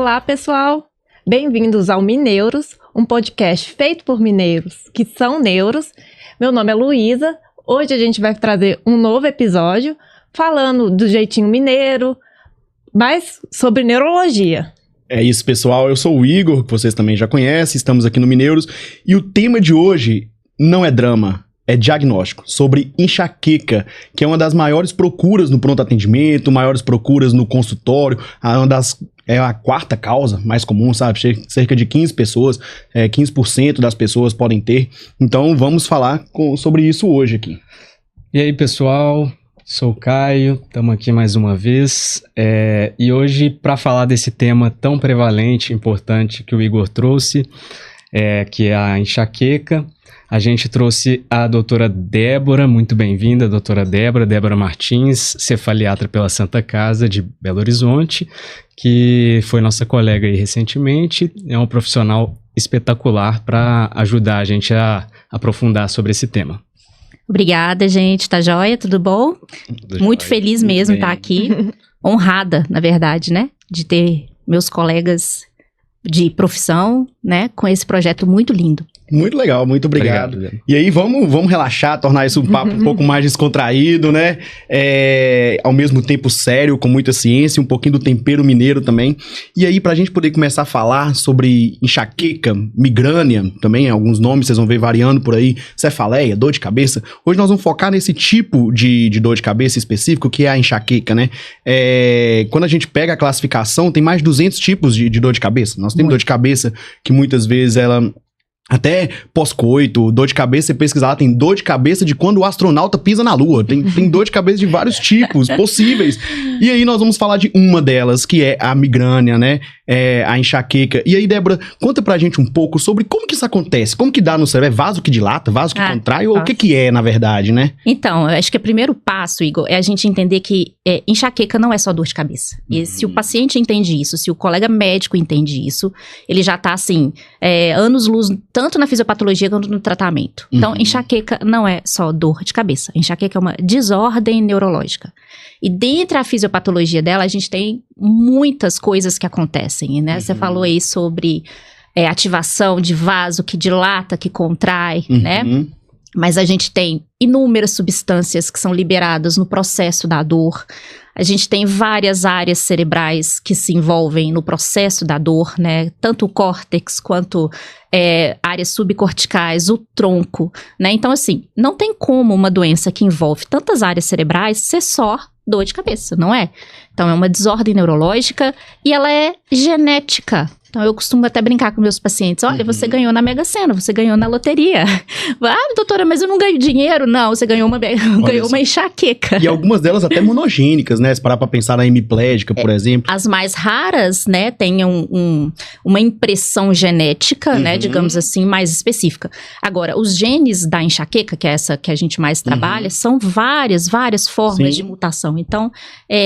Olá, pessoal! Bem-vindos ao Mineuros, um podcast feito por mineiros que são neuros. Meu nome é Luísa. Hoje a gente vai trazer um novo episódio falando do jeitinho mineiro, mas sobre neurologia. É isso, pessoal. Eu sou o Igor, que vocês também já conhecem. Estamos aqui no Mineuros. E o tema de hoje não é drama, é diagnóstico, sobre enxaqueca, que é uma das maiores procuras no pronto atendimento, maiores procuras no consultório, é a quarta causa mais comum, sabe? Cerca de 15 pessoas, 15% das pessoas podem ter. Então vamos falar sobre isso hoje aqui. E aí, pessoal? Sou o Caio, estamos aqui mais uma vez. E hoje, para falar desse tema tão prevalente e importante que o Igor trouxe, que é a enxaqueca, a gente trouxe a doutora Débora, muito bem-vinda, doutora Débora Martins, cefaliatra pela Santa Casa de Belo Horizonte, que foi nossa colega aí recentemente, é uma profissional espetacular para ajudar a gente a aprofundar sobre esse tema. Obrigada, gente, tá joia? Tudo bom? Muito feliz mesmo estar aqui, honrada, na verdade, né, de ter meus colegas de profissão, né, com esse projeto muito lindo. Muito legal, muito obrigado. E aí, vamos relaxar, tornar isso um papo um pouco mais descontraído, né? Ao mesmo tempo sério, com muita ciência, um pouquinho do tempero mineiro também. E aí, pra gente poder começar a falar sobre enxaqueca, migrânia, também alguns nomes vocês vão ver variando por aí, cefaleia, dor de cabeça. Hoje nós vamos focar nesse tipo de dor de cabeça específico, que é a enxaqueca, né? Quando a gente pega a classificação, tem mais de 200 tipos de dor de cabeça. Nós temos dor de cabeça que muitas vezes ela... Até pós-coito, dor de cabeça, você pesquisar lá, tem dor de cabeça de quando o astronauta pisa na Lua. Tem dor de cabeça de vários tipos possíveis. E aí nós vamos falar de uma delas, que é a migrânia, né? A enxaqueca. E aí, Débora, conta pra gente um pouco sobre como que isso acontece. Como que dá no cérebro? É vaso que dilata, vaso que contrai? Ou o que é, na verdade, né? Então, eu acho que o primeiro passo, Igor, é a gente entender que enxaqueca não é só dor de cabeça. E se o paciente entende isso, se o colega médico entende isso, ele já tá, assim, anos-luz, tanto na fisiopatologia quanto no tratamento. Então, enxaqueca não é só dor de cabeça. Enxaqueca é uma desordem neurológica. E dentro da fisiopatologia dela, a gente tem muitas coisas que acontecem, né? Você falou aí sobre ativação de vaso que dilata, que contrai, né? Mas a gente tem inúmeras substâncias que são liberadas no processo da dor. A gente tem várias áreas cerebrais que se envolvem no processo da dor, né? Tanto o córtex quanto áreas subcorticais, o tronco, né? Então, assim, não tem como uma doença que envolve tantas áreas cerebrais ser só dor de cabeça, não é? Então, é uma desordem neurológica e ela é genética. Então, eu costumo até brincar com meus pacientes. Olha, você ganhou na Mega Sena, você ganhou na loteria. Ah, doutora, mas eu não ganho dinheiro. Não, você ganhou uma enxaqueca. E algumas delas até monogênicas, né? Se parar pra pensar na hemiplégica, por exemplo. As mais raras, né, têm uma impressão genética, né, digamos assim, mais específica. Agora, os genes da enxaqueca, que é essa que a gente mais trabalha, são várias formas de mutação. Então,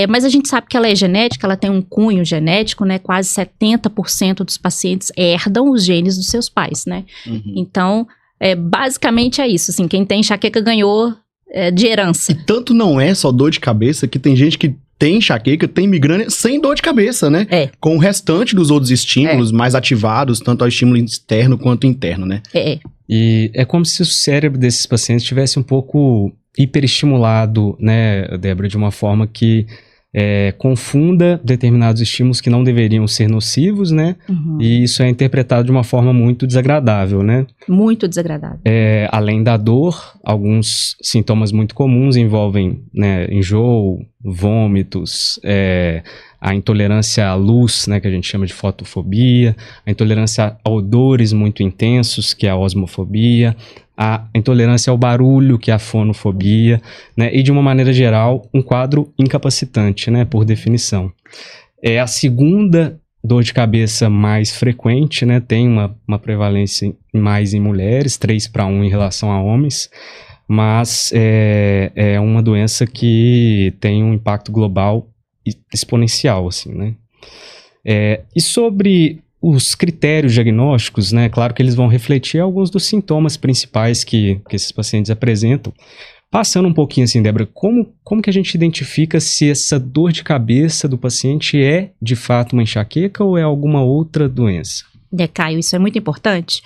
mas a gente sabe que ela é genética, ela tem um cunho genético, né? Quase 70% dos pacientes herdam os genes dos seus pais, né? Então, basicamente é isso, assim, quem tem enxaqueca ganhou de herança. E tanto não é só dor de cabeça, que tem gente que tem enxaqueca, tem migrânia sem dor de cabeça, né? Com o restante dos outros estímulos mais ativados, tanto ao estímulo externo quanto interno, né? E é como se o cérebro desses pacientes estivesse um pouco hiperestimulado, né, Débora, de uma forma que confunda determinados estímulos que não deveriam ser nocivos, né? E isso é interpretado de uma forma muito desagradável, né? Muito desagradável. Além da dor, alguns sintomas muito comuns envolvem, né, enjoo, vômitos, a intolerância à luz, né, que a gente chama de fotofobia, a intolerância a odores muito intensos, que é a osmofobia, a intolerância ao barulho, que é a fonofobia, né, e de uma maneira geral, um quadro incapacitante, né, por definição. É a segunda dor de cabeça mais frequente, né, tem uma prevalência mais em mulheres, 3:1 em relação a homens, mas é uma doença que tem um impacto global exponencial, assim, né. E sobre os critérios diagnósticos, né, claro que eles vão refletir alguns dos sintomas principais que esses pacientes apresentam, Passando um pouquinho assim, Débora, como que a gente identifica se essa dor de cabeça do paciente é, de fato, uma enxaqueca ou é alguma outra doença? Caio, isso é muito importante,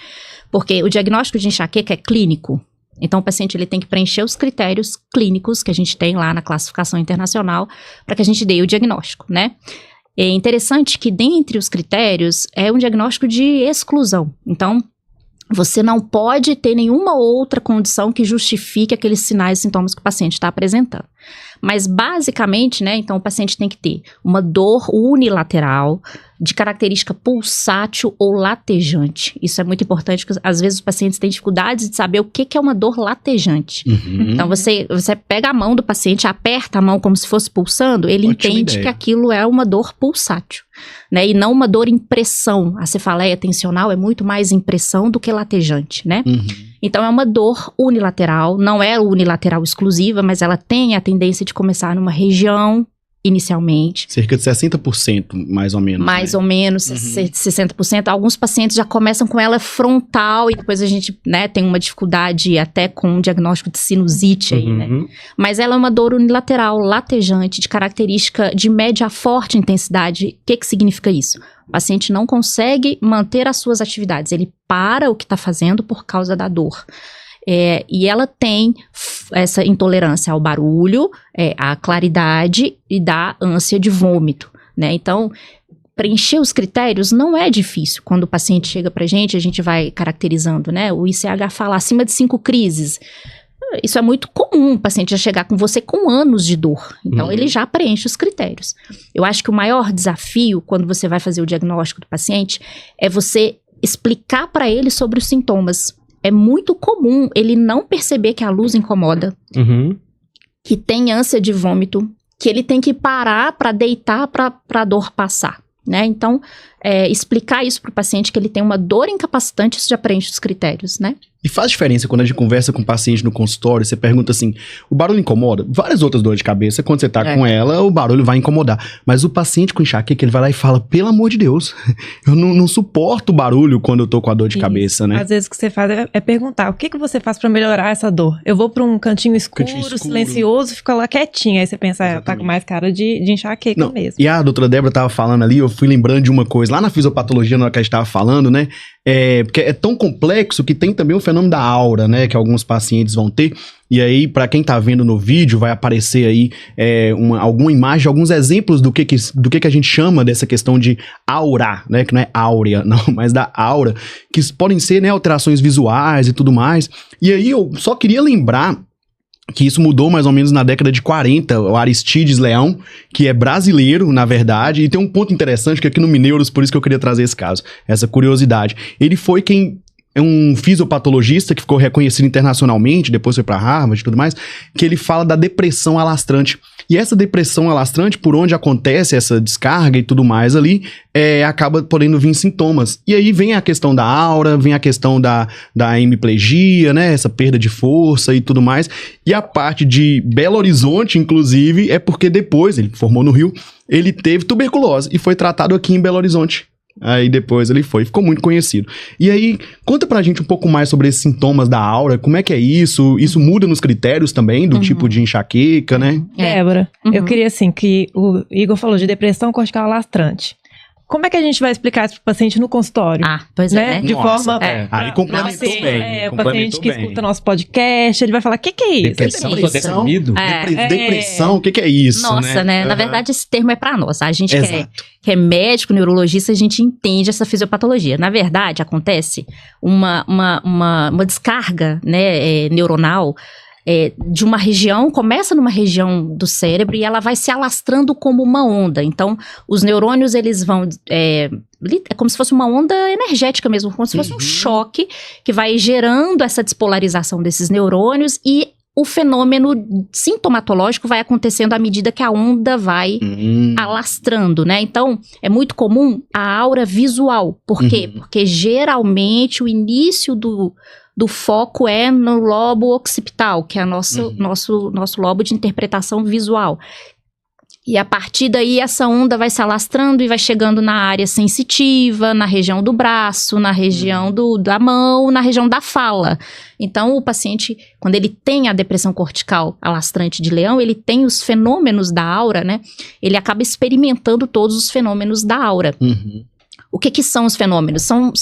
porque o diagnóstico de enxaqueca é clínico. Então, o paciente ele tem que preencher os critérios clínicos que a gente tem lá na classificação internacional para que a gente dê o diagnóstico, né? É interessante que dentre os critérios é um diagnóstico de exclusão. Então, você não pode ter nenhuma outra condição que justifique aqueles sinais e sintomas que o paciente está apresentando. Mas, basicamente, né, então o paciente tem que ter uma dor unilateral, de característica pulsátil ou latejante. Isso é muito importante, porque às vezes os pacientes têm dificuldades de saber o que é uma dor latejante. Então, você pega a mão do paciente, aperta a mão como se fosse pulsando, ele entende que aquilo é uma dor pulsátil, né? E não uma dor impressão. A cefaleia tensional é muito mais impressão do que latejante, né? Então, é uma dor unilateral, não é unilateral exclusiva, mas ela tem a tendência de começar numa região inicialmente. Cerca de 60%, mais ou menos. Mais ou menos, 60%. Alguns pacientes já começam com ela frontal e depois a gente, né, tem uma dificuldade até com um diagnóstico de sinusite aí, né? Mas ela é uma dor unilateral, latejante, de característica de média a forte intensidade. O que significa isso? O paciente não consegue manter as suas atividades, ele para o que está fazendo por causa da dor. E ela tem essa intolerância ao barulho, à claridade e da ânsia de vômito, né? Então, preencher os critérios não é difícil. Quando o paciente chega pra gente, a gente vai caracterizando, né? O ICH fala acima de 5 crises. Isso é muito comum, o paciente já chegar com você com anos de dor. Então, ele já preenche os critérios. Eu acho que o maior desafio, quando você vai fazer o diagnóstico do paciente, é você explicar para ele sobre os sintomas. É muito comum ele não perceber que a luz incomoda, que tem ânsia de vômito, que ele tem que parar para deitar para a dor passar, né? Então, explicar isso para o paciente que ele tem uma dor incapacitante, isso já preenche os critérios, né? E faz diferença quando a gente conversa com o paciente no consultório, você pergunta assim, o barulho incomoda? Várias outras dores de cabeça, quando você tá com ela, o barulho vai incomodar. Mas o paciente com enxaqueca, ele vai lá e fala, pelo amor de Deus, eu não suporto o barulho quando eu tô com a dor de cabeça, né? Às vezes o que você faz é perguntar, o que você faz pra melhorar essa dor? Eu vou pra um cantinho escuro, silencioso, fico lá quietinho. Aí você pensa, tá com mais cara de enxaqueca mesmo. E a doutora Débora tava falando ali, eu fui lembrando de uma coisa, lá na fisiopatologia, na hora que a gente tava falando, né? Porque é tão complexo que tem também o fenômeno da aura, né? Que alguns pacientes vão ter. E aí, para quem tá vendo no vídeo, vai aparecer aí alguma imagem, alguns exemplos do que a gente chama dessa questão de aura, né? Que não é áurea, não, mas da aura. Que podem ser, né, alterações visuais e tudo mais. E aí, eu só queria lembrar que isso mudou mais ou menos na década de 40, o Aristides Leão, que é brasileiro, na verdade, e tem um ponto interessante que aqui no Mineuros, por isso que eu queria trazer esse caso, essa curiosidade. Ele foi um fisiopatologista que ficou reconhecido internacionalmente, depois foi para Harvard e tudo mais, que ele fala da depressão alastrante. E essa depressão alastrante, por onde acontece essa descarga e tudo mais ali, acaba podendo vir sintomas. E aí vem a questão da aura, vem a questão da hemiplegia, né, essa perda de força e tudo mais. E a parte de Belo Horizonte, inclusive, é porque depois, ele formou no Rio, ele teve tuberculose e foi tratado aqui em Belo Horizonte. Aí depois ele ficou muito conhecido. E aí, conta pra gente um pouco mais sobre esses sintomas da aura, como é que é isso? Isso muda nos critérios também do tipo de enxaqueca, né? Débora, eu queria assim, que o Igor falou de depressão cortical alastrante. Como é que a gente vai explicar isso pro paciente no consultório? Pois né? é. De forma... Aí complementou bem. O paciente que escuta nosso podcast, ele vai falar, o que é isso? Depressão? Depressão, o que é isso? Nossa, né? Na verdade, esse termo é pra nós. A gente que é médico, neurologista, a gente entende essa fisiopatologia. Na verdade, acontece uma descarga, né, neuronal, de uma região, começa numa região do cérebro e ela vai se alastrando como uma onda. Então, os neurônios, eles vão... É como se fosse uma onda energética mesmo, como se fosse um choque que vai gerando essa despolarização desses neurônios e o fenômeno sintomatológico vai acontecendo à medida que a onda vai alastrando, né? Então, é muito comum a aura visual. Por quê? Porque geralmente o início do foco é no lobo occipital, que é nosso lobo de interpretação visual. E a partir daí, essa onda vai se alastrando e vai chegando na área sensitiva, na região do braço, na região da mão, na região da fala. Então, o paciente, quando ele tem a depressão cortical alastrante de Leão, ele tem os fenômenos da aura, né? Ele acaba experimentando todos os fenômenos da aura. Uhum. O que são os fenômenos? São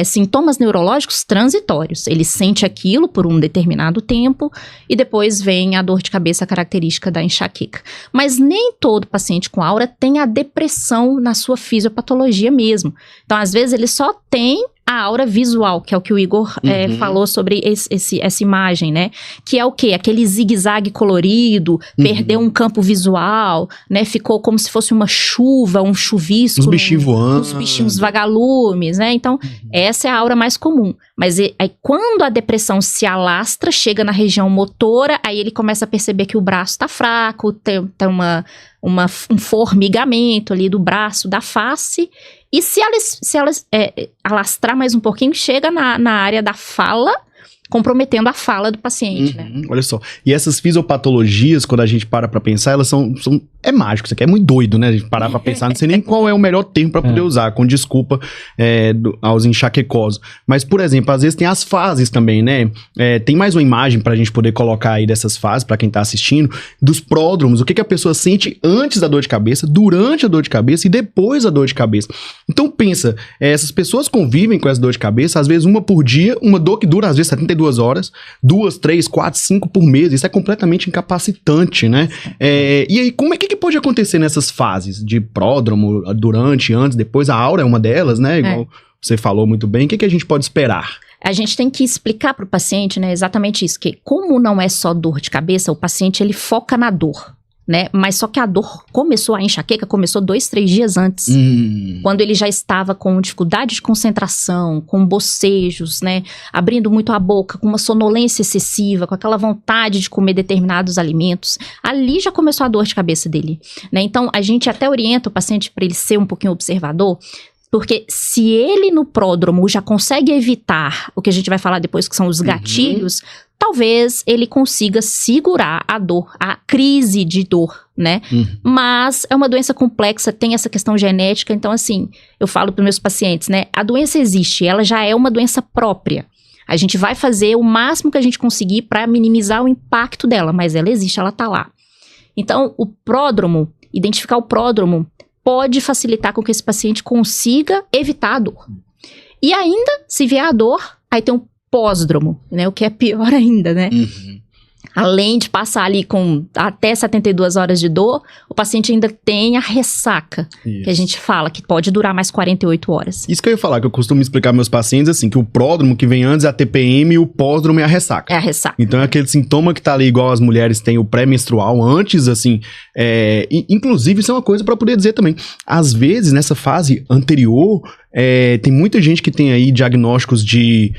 sintomas neurológicos transitórios. Ele sente aquilo por um determinado tempo e depois vem a dor de cabeça característica da enxaqueca. Mas nem todo paciente com aura tem a depressão na sua fisiopatologia mesmo. Então, às vezes, ele só tem a aura visual, que é o que o Igor falou sobre essa imagem, né? Que é o quê? Aquele zigue-zague colorido, perdeu um campo visual, né? Ficou como se fosse uma chuva, um chuvisco. Uns bichinhos voando. Uns bichinhos vagalumes, né? Então, essa é a aura mais comum. Mas aí, quando a depressão se alastra, chega na região motora, aí ele começa a perceber que o braço tá fraco, tem um formigamento ali do braço, da face. E se ela alastrar mais um pouquinho, chega na área da fala, comprometendo a fala do paciente, né? Olha só. E essas fisiopatologias, quando a gente para pra pensar, elas são é mágico, isso aqui é muito doido, né? A gente parar pra pensar, não sei nem qual é o melhor termo pra poder usar, com desculpa aos enxaquecosos. Mas, por exemplo, às vezes tem as fases também, né? Tem mais uma imagem pra gente poder colocar aí dessas fases, pra quem tá assistindo, dos pródromos, o que a pessoa sente antes da dor de cabeça, durante a dor de cabeça e depois da dor de cabeça. Então, pensa, essas pessoas convivem com essa dor de cabeça, às vezes uma por dia, uma dor que dura às vezes 72 horas, 2, 3, 4, 5 por mês, isso é completamente incapacitante, né? E aí, como é que pode acontecer nessas fases de pródromo, durante, antes, depois? A aura é uma delas, né? Igual você falou muito bem. O que a gente pode esperar? A gente tem que explicar para o paciente, né, exatamente isso, que como não é só dor de cabeça, o paciente ele foca na dor, né? Mas só que a dor começou, a enxaqueca começou 2, 3 dias antes. Quando ele já estava com dificuldade de concentração, com bocejos, né? Abrindo muito a boca, com uma sonolência excessiva, com aquela vontade de comer determinados alimentos. Ali já começou a dor de cabeça dele, né? Então, a gente até orienta o paciente para ele ser um pouquinho observador, porque se ele no pródromo já consegue evitar o que a gente vai falar depois, que são os gatilhos, talvez ele consiga segurar a dor, a crise de dor, né? Mas é uma doença complexa, tem essa questão genética, então assim, eu falo para meus pacientes, né? A doença existe, ela já é uma doença própria. A gente vai fazer o máximo que a gente conseguir para minimizar o impacto dela, mas ela existe, ela tá lá. Então, o pródromo, identificar o pródromo, pode facilitar com que esse paciente consiga evitar a dor. E ainda, se vier a dor, aí tem um pós-dromo, né? O que é pior ainda, né? Além de passar ali com até 72 horas de dor, o paciente ainda tem a ressaca, que a gente fala, que pode durar mais 48 horas. Isso que eu ia falar, que eu costumo explicar para meus pacientes, assim, que o pródromo que vem antes é a TPM e o pós-dromo é a ressaca. É a ressaca. Então é aquele sintoma que tá ali igual as mulheres têm o pré-menstrual antes, assim, inclusive isso é uma coisa para poder dizer também, às vezes nessa fase anterior, tem muita gente que tem aí diagnósticos de,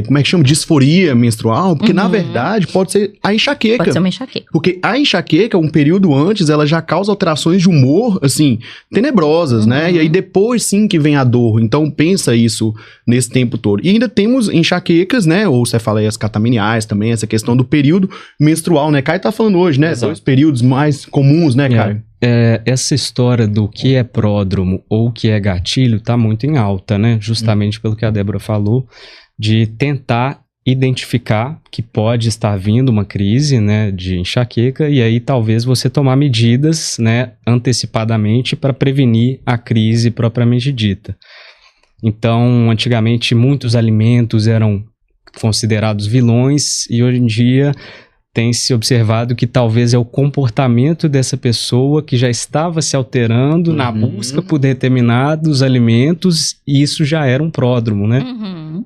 como é que chama? Disforia menstrual, porque na verdade pode ser a enxaqueca. Pode ser uma enxaqueca. Porque a enxaqueca, um período antes, ela já causa alterações de humor, assim, tenebrosas, né? E aí depois sim que vem a dor. Então pensa isso nesse tempo todo. E ainda temos enxaquecas, né? Ou cefaleias catameniais também, essa questão do período menstrual, né? Caio tá falando hoje, né? Exato. 2 períodos mais comuns, né, Caio? Essa história do que é pródromo ou o que é gatilho tá muito em alta, né? Justamente pelo que a Débora falou, de tentar identificar que pode estar vindo uma crise, né, de enxaqueca, e aí talvez você tomar medidas, né, antecipadamente para prevenir a crise propriamente dita. Então, antigamente muitos alimentos eram considerados vilões e hoje em dia tem se observado que talvez é o comportamento dessa pessoa que já estava se alterando na busca por determinados alimentos e isso já era um pródromo, né?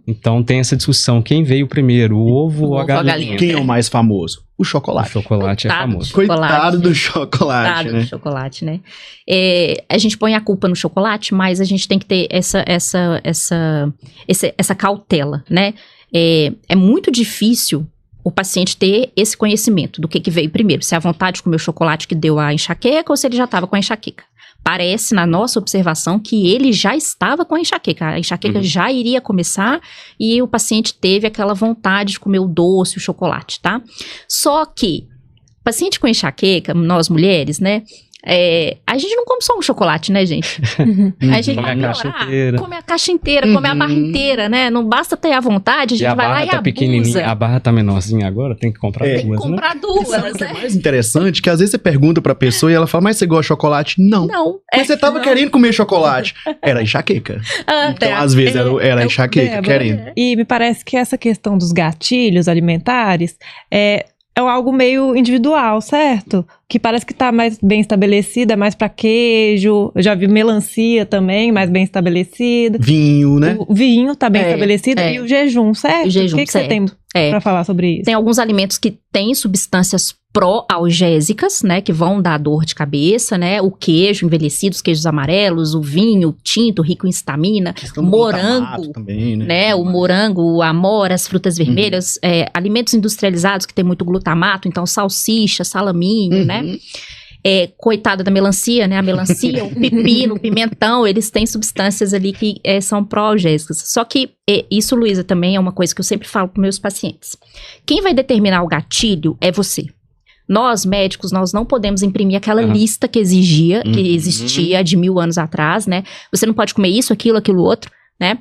Então tem essa discussão, quem veio primeiro, o ovo ou a galinha? Quem é o mais famoso? O chocolate. O chocolate Coitado é famoso. Coitado do chocolate, Coitado né? do chocolate, né? A gente põe a culpa no chocolate, mas a gente tem que ter essa cautela, né? É muito difícil o paciente ter esse conhecimento do que veio primeiro, se é a vontade de comer o chocolate que deu a enxaqueca ou se ele já estava com a enxaqueca. Parece, na nossa observação, que ele já estava com a enxaqueca já iria começar e o paciente teve aquela vontade de comer o doce, o chocolate, tá? Só que, paciente com enxaqueca, nós mulheres, né, A gente não come só um chocolate, né, gente? A gente vai come a caixa inteira, come a barra inteira, né? Não basta ter a vontade, a gente vai lá e abusa. Pequenininha, a barra tá menorzinha agora, tem que comprar duas, tem que comprar duas, sabe o que é mais interessante? Que às vezes você pergunta pra pessoa e ela fala, mas você gosta de chocolate? Não. Mas você tava querendo comer chocolate. Era enxaqueca. Então, às vezes, era enxaqueca, querendo. E me parece que essa questão dos gatilhos alimentares é algo meio individual, certo? Que parece que tá mais bem estabelecida, mais pra queijo. Eu já vi melancia também, mais bem estabelecida. Vinho, né? O vinho tá bem estabelecido. E o jejum, certo? O jejum, o que você tem pra falar sobre isso? Tem alguns alimentos que têm substâncias pró-algésicas, né? Que vão dar dor de cabeça, né? O queijo envelhecido, os queijos amarelos, o vinho tinto, rico em histamina, morango, também, né? O morango, a amora, as frutas vermelhas, alimentos industrializados que tem muito glutamato, então salsicha, salaminho, né? Coitada da melancia, né? A melancia, o pepino, o pimentão, eles têm substâncias ali que são pró-algésicas. Só que isso, Luísa, também é uma coisa que eu sempre falo para meus pacientes. Quem vai determinar o gatilho é você. Nós, médicos, nós não podemos imprimir aquela lista que existia de 1000 anos atrás, né? Você não pode comer isso, aquilo outro, né?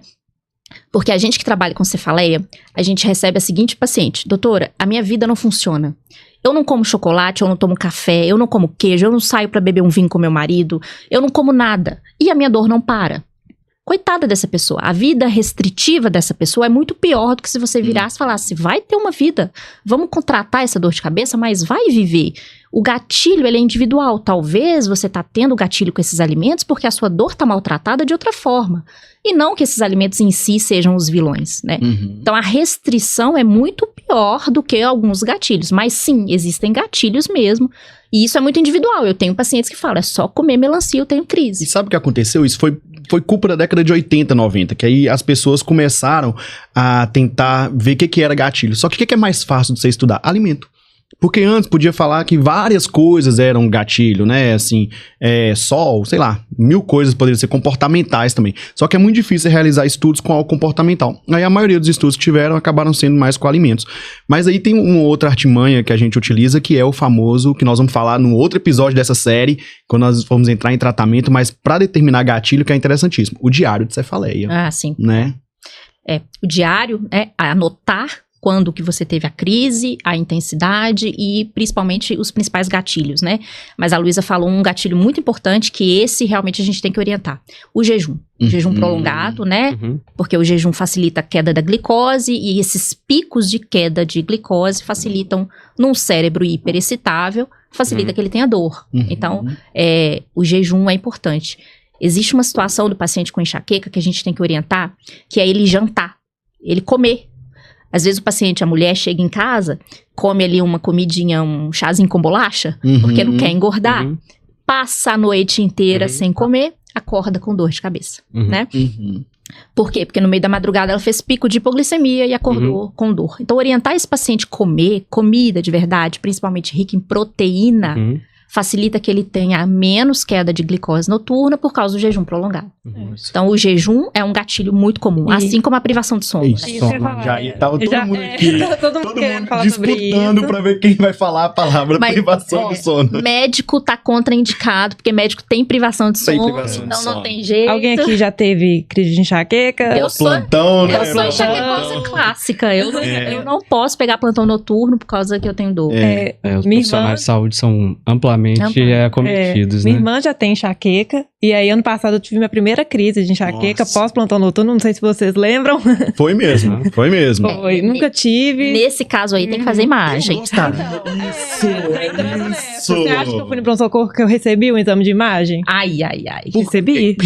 Porque a gente que trabalha com cefaleia, a gente recebe a seguinte paciente: doutora, a minha vida não funciona. Eu não como chocolate, eu não tomo café, eu não como queijo, eu não saio pra beber um vinho com meu marido, eu não como nada. E a minha dor não para. Coitada dessa pessoa. A vida restritiva dessa pessoa é muito pior do que se você virasse e falasse, vai ter uma vida, vamos contratar essa dor de cabeça, mas vai viver. O gatilho, ele é individual. Talvez você tá tendo gatilho com esses alimentos porque a sua dor tá maltratada de outra forma. E não que esses alimentos em si sejam os vilões, né? Então, a restrição é muito pior do que alguns gatilhos. Mas sim, existem gatilhos mesmo. E isso é muito individual. Eu tenho pacientes que falam, é só comer melancia, eu tenho crise. E sabe o que aconteceu? Isso foi culpa da década de 80, 90, que aí as pessoas começaram a tentar ver o que era gatilho. Só que o que é mais fácil de você estudar? Alimento. Porque antes podia falar que várias coisas eram gatilho, né? Assim, sol, sei lá, 1000 coisas poderiam ser comportamentais também. Só que é muito difícil realizar estudos com algo comportamental. Aí a maioria dos estudos que tiveram acabaram sendo mais com alimentos. Mas aí tem uma outra artimanha que a gente utiliza, que é o famoso, que nós vamos falar no outro episódio dessa série, quando nós formos entrar em tratamento, mas para determinar gatilho, que é interessantíssimo, o diário de cefaleia. Ah, sim. Né? O diário é anotar quando que você teve a crise, a intensidade e principalmente os principais gatilhos, né? Mas a Luísa falou um gatilho muito importante que esse realmente a gente tem que orientar. O jejum. Jejum prolongado, né? Porque o jejum facilita a queda da glicose e esses picos de queda de glicose facilitam num cérebro hiperexcitável, facilita que ele tenha dor. Então, o jejum é importante. Existe uma situação do paciente com enxaqueca que a gente tem que orientar, que é ele jantar, ele comer. Às vezes o paciente, a mulher, chega em casa, come ali uma comidinha, um chazinho com bolacha, porque não quer engordar, passa a noite inteira sem comer, acorda com dor de cabeça, né? Por quê? Porque no meio da madrugada ela fez pico de hipoglicemia e acordou com dor. Então, orientar esse paciente a comer comida de verdade, principalmente rica em proteína, facilita que ele tenha menos queda de glicose noturna por causa do jejum prolongado. Então, o jejum é um gatilho muito comum, assim como a privação de sono. Isso, né? Já estava todo mundo aqui, todo mundo disputando para ver quem vai falar a palavra privação de sono. Médico tá contraindicado, porque médico tem privação de sono, então não tem jeito. Alguém aqui já teve crise de enxaqueca? Eu sou enxaquecosa clássica. Eu não posso pegar plantão noturno por causa que eu tenho dor. Os profissionais de saúde são amplamente acometidos, né? Minha irmã já tem enxaqueca, e aí ano passado eu tive minha primeira crise de enxaqueca pós-plantão noturno, não sei se vocês lembram. Foi mesmo. Nunca tive. Nesse caso aí tem que fazer imagem. Isso. Você acha que eu fui no pronto-socorro que eu recebi um exame de imagem? Ai. Recebi?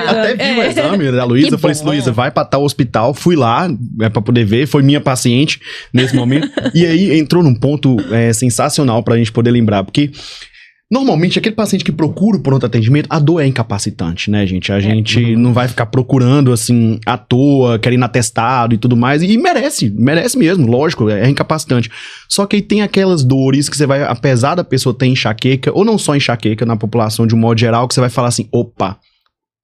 Até vi o exame da Luísa, eu falei assim, Luísa, vai pra tal hospital, fui lá, pra poder ver, foi minha paciente nesse momento, e aí entrou num ponto sensacional pra gente poder lembrar, porque normalmente, aquele paciente que procura o pronto atendimento, a dor é incapacitante, né, gente? A gente não vai ficar procurando, assim, à toa, querendo atestado e tudo mais. E merece mesmo, lógico, é incapacitante. Só que aí tem aquelas dores que você vai, apesar da pessoa ter enxaqueca, ou não só enxaqueca, na população de um modo geral, que você vai falar assim, opa,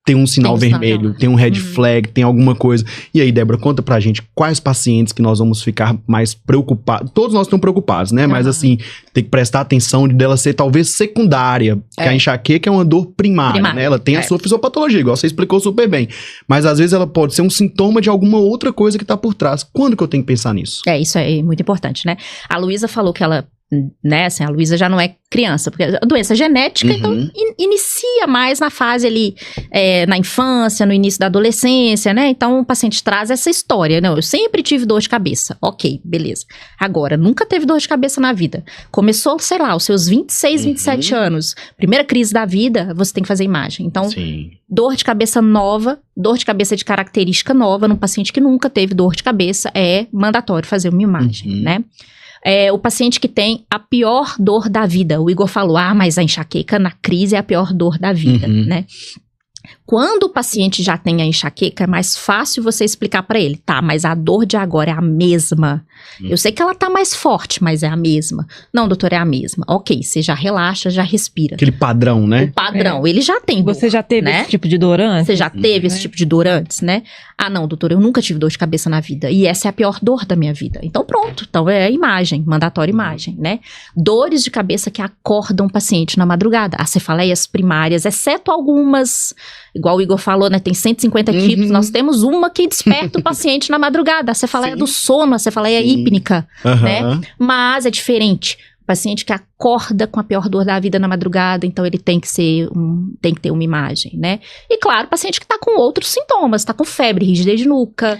tem um sinal vermelho, tem um red flag, tem alguma coisa. E aí, Débora, conta pra gente quais pacientes que nós vamos ficar mais preocupados. Todos nós estamos preocupados, né? Mas assim, tem que prestar atenção dela ser talvez secundária. Porque a enxaqueca é uma dor primária, né? Ela tem a sua fisiopatologia, igual você explicou super bem. Mas às vezes ela pode ser um sintoma de alguma outra coisa que tá por trás. Quando que eu tenho que pensar nisso? Isso é muito importante, né? A Luísa falou que ela, né, assim, a Luísa já não é criança, porque a doença é genética, então inicia mais na fase ali, na infância, no início da adolescência, né? Então o paciente traz essa história, não, eu sempre tive dor de cabeça, ok, beleza. Agora, nunca teve dor de cabeça na vida. Começou, sei lá, os seus 26, 27 anos, primeira crise da vida, você tem que fazer imagem. Então, dor de cabeça nova, dor de cabeça de característica nova, num paciente que nunca teve dor de cabeça, é mandatório fazer uma imagem, né? O paciente que tem a pior dor da vida. O Igor falou, mas a enxaqueca na crise é a pior dor da vida, né? Quando o paciente já tem a enxaqueca, é mais fácil você explicar para ele, tá, mas a dor de agora é a mesma. Eu sei que ela tá mais forte, mas é a mesma. Não, doutor, é a mesma. Ok, você já relaxa, já respira. Aquele padrão, né? O padrão, ele já tem dor. Você já teve esse tipo de dor antes? Você já teve esse tipo de dor antes, né? Ah, não, doutor, eu nunca tive dor de cabeça na vida. E essa é a pior dor da minha vida. Então pronto, então é a imagem, mandatória imagem, né? Dores de cabeça que acordam o paciente na madrugada. As cefaleias primárias, exceto algumas, igual o Igor falou, né? Tem 150 tipos, nós temos uma que desperta o paciente na madrugada. A cefaleia do sono, a cefaleia hípnica, né? Mas é diferente. O paciente que acorda com a pior dor da vida na madrugada, então ele tem que ter uma imagem, né? E claro, o paciente que está com outros sintomas, está com febre, rigidez de nuca,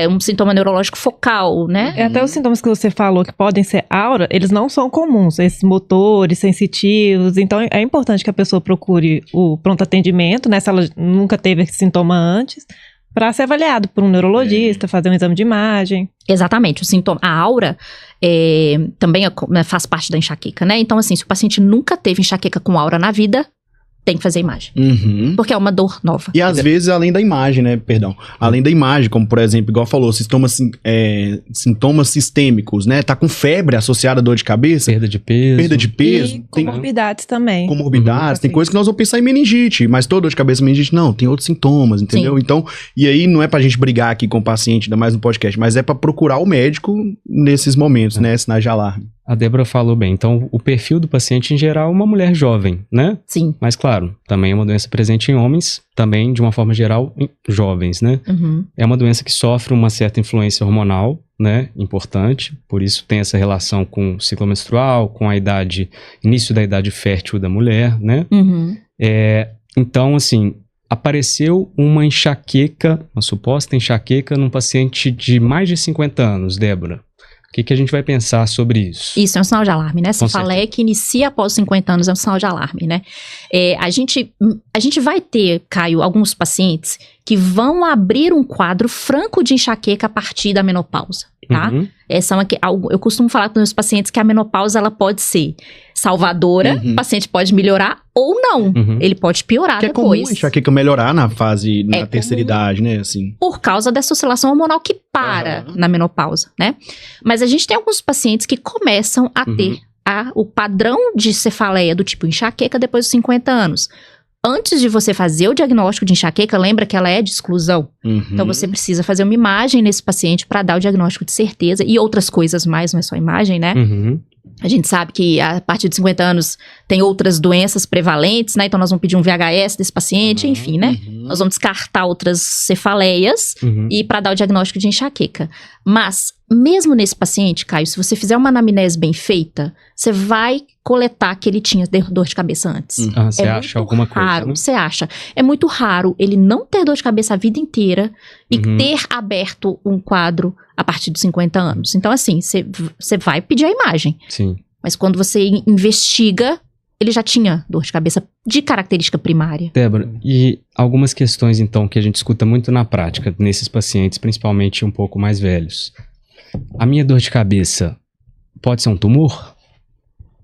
um sintoma neurológico focal, né? Até os sintomas que você falou que podem ser aura, eles não são comuns, esses motores sensitivos, então é importante que a pessoa procure o pronto atendimento, né? Se ela nunca teve esse sintoma antes, para ser avaliado por um neurologista, fazer um exame de imagem. Exatamente, o sintoma, a aura também faz parte da enxaqueca, né? Então, assim, se o paciente nunca teve enxaqueca com aura na vida, tem que fazer imagem. Porque é uma dor nova. E às vezes, além da imagem, né? Perdão. Além da imagem, como por exemplo, igual falou, sintomas sistêmicos, né? Tá com febre associada à dor de cabeça. Perda de peso. E comorbidades também. Comorbidades. Tem coisas que nós vamos pensar em meningite, mas toda dor de cabeça, meningite, não. Tem outros sintomas, entendeu? Sim. Então, e aí não é pra gente brigar aqui com o paciente, ainda mais no podcast, mas é pra procurar o médico nesses momentos, né? Sinais de alarme. A Débora falou bem. Então, o perfil do paciente, em geral, é uma mulher jovem, né? Sim. Mas, claro, também é uma doença presente em homens, também, de uma forma geral, em jovens, né? É uma doença que sofre uma certa influência hormonal, né? Importante. Por isso, tem essa relação com o ciclo menstrual, com a idade, início da idade fértil da mulher, né? Então, assim, apareceu uma enxaqueca, uma suposta enxaqueca num paciente de mais de 50 anos, Débora. O que a gente vai pensar sobre isso? Isso é um sinal de alarme, né? Cefaleia que inicia após 50 anos é um sinal de alarme, né? A gente vai ter, Caio, alguns pacientes que vão abrir um quadro franco de enxaqueca a partir da menopausa, tá? Eu costumo falar com os meus pacientes que a menopausa ela pode ser salvadora, o paciente pode melhorar ou não, ele pode piorar que depois. É comum enxaqueca melhorar na fase, na terceira idade, né? Assim. Por causa dessa oscilação hormonal que para na menopausa, né? Mas a gente tem alguns pacientes que começam a ter o padrão de cefaleia do tipo enxaqueca depois dos 50 anos. Antes de você fazer o diagnóstico de enxaqueca, lembra que ela é de exclusão. Então, você precisa fazer uma imagem nesse paciente para dar o diagnóstico de certeza e outras coisas mais, não é só imagem, né? A gente sabe que a partir de 50 anos tem outras doenças prevalentes, né? Então, nós vamos pedir um VHS desse paciente, enfim, né? Nós vamos descartar outras cefaleias e para dar o diagnóstico de enxaqueca. Mas, mesmo nesse paciente, Caio, se você fizer uma anamnese bem feita, você vai coletar que ele tinha dor de cabeça antes. Você acha alguma coisa, raro, né? Você acha. É muito raro ele não ter dor de cabeça a vida inteira e ter aberto um quadro a partir dos 50 anos. Então, assim, você vai pedir a imagem. Sim. Mas quando você investiga, ele já tinha dor de cabeça de característica primária. Débora, e algumas questões, então, que a gente escuta muito na prática, nesses pacientes, principalmente um pouco mais velhos. A minha dor de cabeça pode ser um tumor?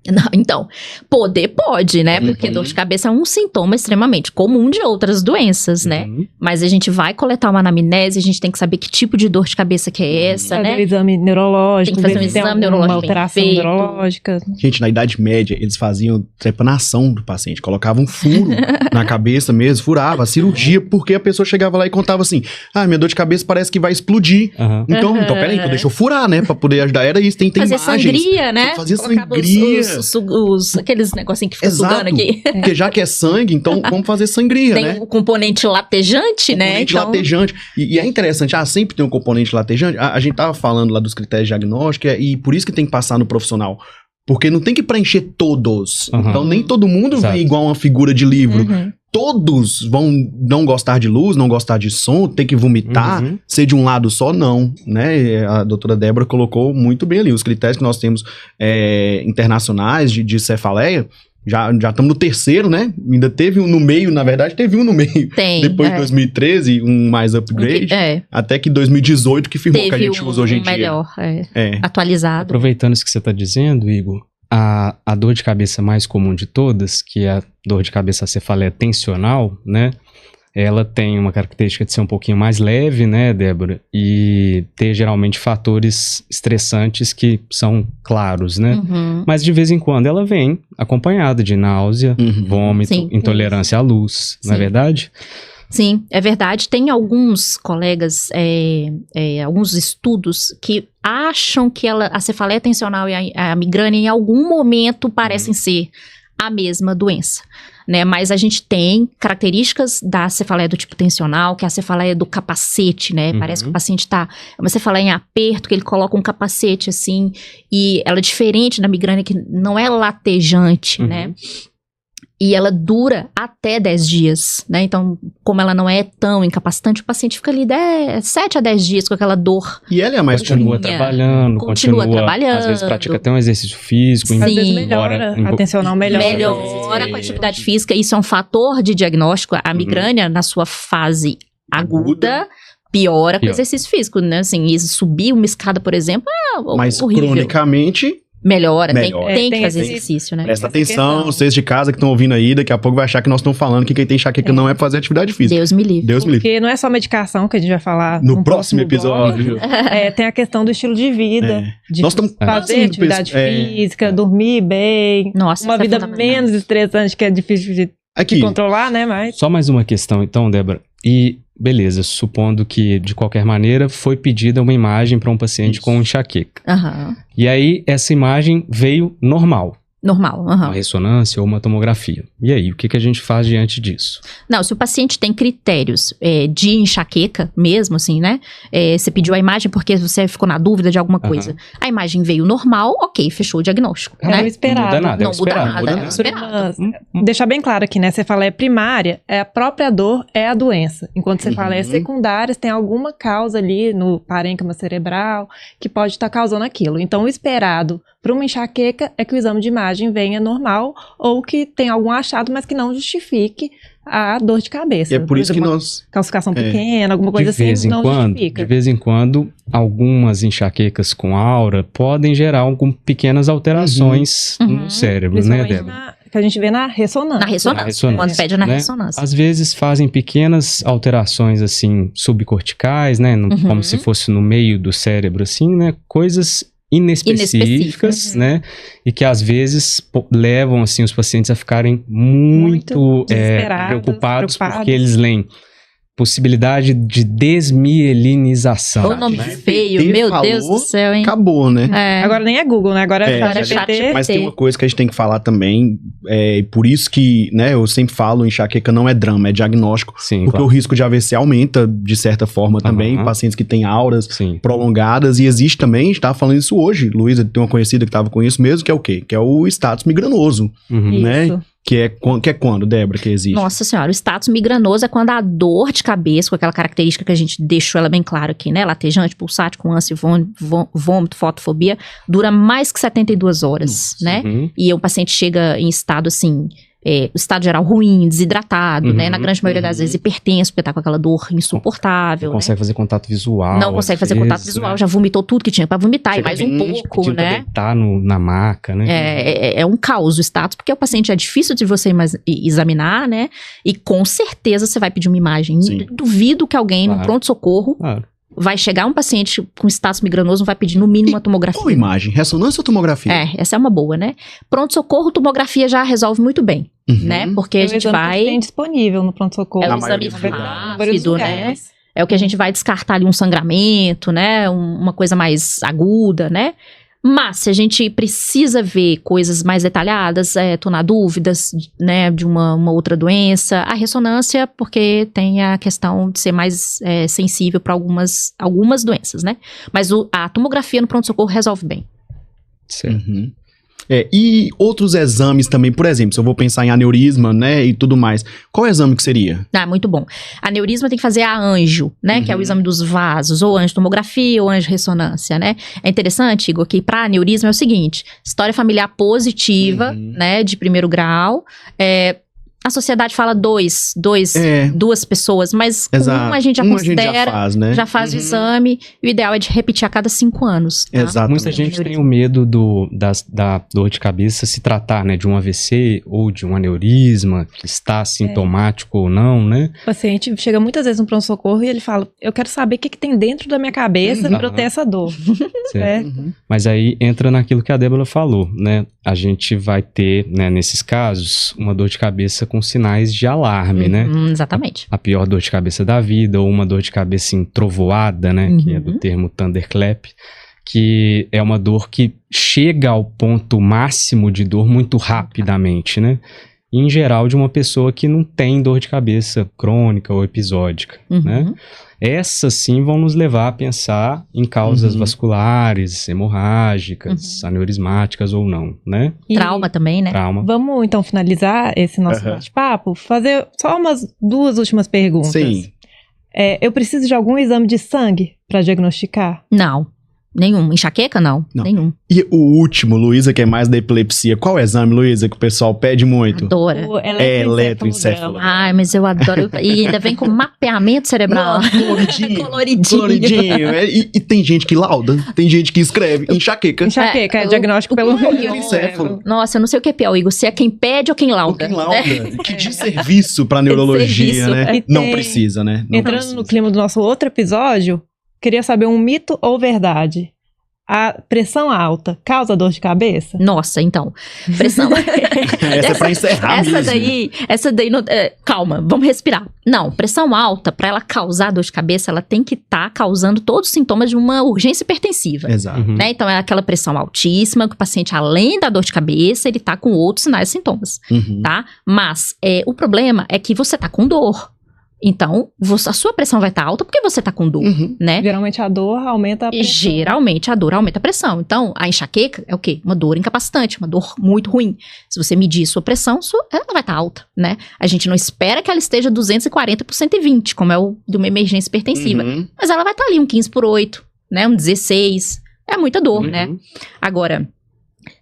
Não, então, poder pode, né? Porque dor de cabeça é um sintoma extremamente comum de outras doenças, né? Mas a gente vai coletar uma anamnese, a gente tem que saber que tipo de dor de cabeça que é essa, fazer né? um exame neurológico. Tem que fazer um exame neurológico uma alteração bem feito. neurológica. Gente, na Idade Média, eles faziam trepanação do paciente, colocavam um furo na cabeça mesmo, furava a cirurgia, porque a pessoa chegava lá e contava assim, minha dor de cabeça parece que vai explodir. Então, peraí, então deixa eu furar, né, pra poder ajudar. Era isso, tem Fazer imagens. sangria, né? Fazia Colocava sangria. aqueles negocinhos que fica Exato, sugando aqui. porque já que é sangue, então vamos fazer sangria, Tem né? o componente latejante, né? Componente latejante. E é interessante, sempre tem um componente latejante. A gente tava falando lá dos critérios diagnósticos, e por isso que tem que passar no profissional. Porque não tem que preencher todos. Então nem todo mundo vem igual uma figura de livro. Todos vão não gostar de luz, não gostar de som, ter que vomitar, ser de um lado só, não, né? A doutora Débora colocou muito bem ali, os critérios que nós temos internacionais de cefaleia, já estamos no terceiro, né? Ainda teve um no meio, na verdade, teve um no meio. Tem, depois de 2013, um mais upgrade, até que 2018 que firmou que a gente usa hoje em dia. Melhor, atualizado. Aproveitando isso que você está dizendo, Igor, a dor de cabeça mais comum de todas, que é a dor de cabeça, a cefaleia tensional, né? Ela tem uma característica de ser um pouquinho mais leve, né, Débora? E ter geralmente fatores estressantes que são claros, né? Mas de vez em quando ela vem acompanhada de náusea, vômito, intolerância à luz, não é verdade? Sim, é verdade. Tem alguns colegas, alguns estudos que acham que a cefaleia tensional e a migrânia em algum momento parecem ser a mesma doença, né? Mas a gente tem características da cefaleia do tipo tensional, que é a cefaleia do capacete, né? Parece que o paciente é uma cefaleia em aperto, que ele coloca um capacete assim, e ela é diferente da migrânia, que não é latejante, né? E ela dura até 10 dias, né? Então, como ela não é tão incapacitante, o paciente fica ali 7 a 10 dias com aquela dor. E ela é a mais Continua trabalhando, às vezes pratica até um exercício físico. Às vezes melhora, a tensional melhora. Melhora com a atividade física, isso é um fator de diagnóstico. A migrânia, na sua fase aguda, piora com o exercício físico, né? Assim, subir uma escada, por exemplo, mas horrível. Cronicamente... Melhora. Tem que fazer exercício, né? Presta atenção, vocês de casa que estão ouvindo aí, daqui a pouco vai achar que nós estamos falando que quem tem enxaqueca não é pra fazer atividade física. Deus me livre. Porque não é só medicação que a gente vai falar no próximo episódio. Tem a questão do estilo de vida, de nós estamos fazer atividade física, dormir bem, uma vida menos estressante, que é difícil de controlar, né? Mas... Só mais uma questão então, Débora. E beleza, supondo que de qualquer maneira foi pedida uma imagem para um paciente com enxaqueca. E aí essa imagem veio normal. Normal, uma ressonância ou uma tomografia. E aí, o que a gente faz diante disso? Não, se o paciente tem critérios de enxaqueca mesmo, assim, né? Você pediu a imagem porque você ficou na dúvida de alguma coisa. A imagem veio normal, ok, fechou o diagnóstico. É o esperado. Não muda nada. Deixar bem claro aqui, né? Você fala primária, a própria dor é a doença. Enquanto você fala secundárias, tem alguma causa ali no parênquima cerebral que pode estar causando aquilo. Então, o esperado para uma enxaqueca é que o exame de imagem venha normal ou que tenha algum achado, mas que não justifique a dor de cabeça. E é por isso que nós... calcificação pequena, alguma coisa assim, não justifica. De vez em quando, algumas enxaquenas com aura podem gerar pequenas alterações no cérebro, né, Débora? Que a gente vê na ressonância. Na ressonância. Quando pede na ressonância. Às vezes fazem pequenas alterações, assim, subcorticais, né? Como se fosse no meio do cérebro, assim, né? Coisas inespecíficas, né? E que às vezes levam, assim, os pacientes a ficarem muito preocupados porque eles leem possibilidade de desmielinização. O nome feio, meu Deus do céu, hein? Acabou, né? Agora nem é Google, né? Agora é chat. Mas tem uma coisa que a gente tem que falar também, por isso que, né, eu sempre falo, enxaqueca não é drama, é diagnóstico. Sim, porque o risco de AVC aumenta, de certa forma, também, pacientes que têm auras prolongadas, e existe também, a gente tava falando isso hoje, Luísa tem uma conhecida que tava com isso mesmo, que é o quê? Que é o status migranoso, né? Isso. Que é quando, Débora, que existe? Nossa senhora, o status migranoso é quando a dor de cabeça, com aquela característica que a gente deixou ela bem clara aqui, né? Latejante, pulsátil, com ânsia, vômito, fotofobia, dura mais que 72 horas, né? E o paciente chega em estado, assim, o estado geral ruim, desidratado, né? Na grande maioria das vezes hipertenso, porque tá com aquela dor insuportável, não consegue fazer contato visual. Não consegue fazer contato visual, já vomitou tudo que tinha pra vomitar, chega e mais um pouco, né? Deitar na maca, né? É um caos o status, porque o paciente é difícil de você examinar, né? E com certeza você vai pedir uma imagem. Sim. Duvido que alguém no pronto-socorro vai chegar um paciente com status migranoso, vai pedir no mínimo uma tomografia. Qual imagem? Ressonância ou tomografia? Essa é uma boa, né? Pronto-socorro, tomografia já resolve muito bem, né? Porque a gente vai... tem disponível no pronto-socorro. É um exame rápido, né? É o que a gente vai descartar ali um sangramento, né? Uma coisa mais aguda, né? Mas, se a gente precisa ver coisas mais detalhadas, tô na dúvida, né, de uma outra doença, a ressonância, porque tem a questão de ser mais sensível para algumas doenças, né? Mas a tomografia no pronto-socorro resolve bem. Certo. E outros exames também, por exemplo, se eu vou pensar em aneurisma, né, e tudo mais, qual exame que seria? Muito bom. Aneurisma tem que fazer a anjo, né, que é o exame dos vasos, ou angiotomografia ou angiorressonância, né. É interessante, Igor, que para aneurisma é o seguinte, história familiar positiva, né, de primeiro grau, a sociedade fala duas pessoas, mas exato. A gente já considera, já faz o exame, e o ideal é de repetir a cada 5 anos. Tá? Exato. Muita gente tem o medo da dor de cabeça se tratar, né, de um AVC ou de um aneurisma, que está sintomático ou não, né? O paciente chega muitas vezes no pronto-socorro e ele fala, eu quero saber o que tem dentro da minha cabeça para eu ter essa dor. Mas aí entra naquilo que a Débora falou, né? A gente vai ter, né, nesses casos, uma dor de cabeça com sinais de alarme, né? Exatamente. A pior dor de cabeça da vida, ou uma dor de cabeça entrovoada, né? Que é do termo thunderclap, que é uma dor que chega ao ponto máximo de dor muito rapidamente, né? E, em geral, de uma pessoa que não tem dor de cabeça crônica ou episódica, né? Essas sim vão nos levar a pensar em causas vasculares, hemorrágicas, aneurismáticas ou não, né? Trauma também, né? Trauma. Vamos então finalizar esse nosso bate-papo, fazer só umas 2 últimas perguntas. Sim. Eu preciso de algum exame de sangue para diagnosticar? Não. Nenhum. Enxaqueca, não. Nenhum. E o último, Luísa, que é mais da epilepsia. Qual é o exame, Luísa, que o pessoal pede muito? Adora. O eletroencefalograma. Ai, mas eu adoro. E ainda vem com mapeamento cerebral. Coloridinho. E tem gente que lauda, tem gente que escreve enxaqueca. Enxaqueca, é diagnóstico pelo eletroencefalo. Nossa, eu não sei o que é pior, Igor, se é quem pede ou quem lauda. Quem lauda. Que de serviço pra neurologia, né? Não precisa, né? Entrando no clima do nosso outro episódio, queria saber um mito ou verdade. A pressão alta causa dor de cabeça? Nossa, então. Pressão. Essa é pra encerrar Essa daí não, calma, vamos respirar. Não, pressão alta, pra ela causar dor de cabeça, ela tem que estar causando todos os sintomas de uma urgência hipertensiva. Exato. Né? Então, é aquela pressão altíssima, que o paciente, além da dor de cabeça, ele tá com outros sinais e sintomas, tá? Mas, o problema é que você tá com dor. Então, a sua pressão vai estar alta porque você está com dor, né? Geralmente a dor aumenta a pressão. Geralmente a dor aumenta a pressão. Então, a enxaqueca é o quê? Uma dor incapacitante, uma dor muito ruim. Se você medir sua pressão, ela vai estar alta, né? A gente não espera que ela esteja 240 por 120, como é o de uma emergência hipertensiva. Mas ela vai estar ali um 15/8, né? Um 16. É muita dor, né? Agora,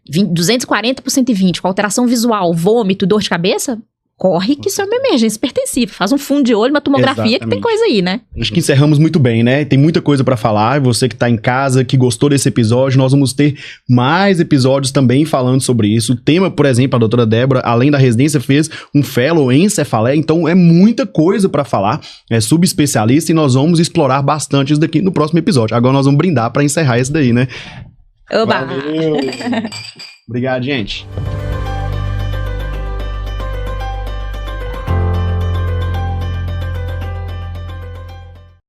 240 por 120, com alteração visual, vômito, dor de cabeça... Corre que isso é uma emergência hipertensiva. Faz um fundo de olho, uma tomografia, que tem coisa aí, né? Acho que encerramos muito bem, né? Tem muita coisa pra falar. Você que tá em casa, que gostou desse episódio, nós vamos ter mais episódios também falando sobre isso. O tema, por exemplo, a doutora Débora, além da residência, fez um fellow em cefaleia, então é muita coisa pra falar. É subespecialista e nós vamos explorar bastante isso daqui no próximo episódio. Agora nós vamos brindar pra encerrar esse daí, né? Oba! Valeu! Obrigado, gente.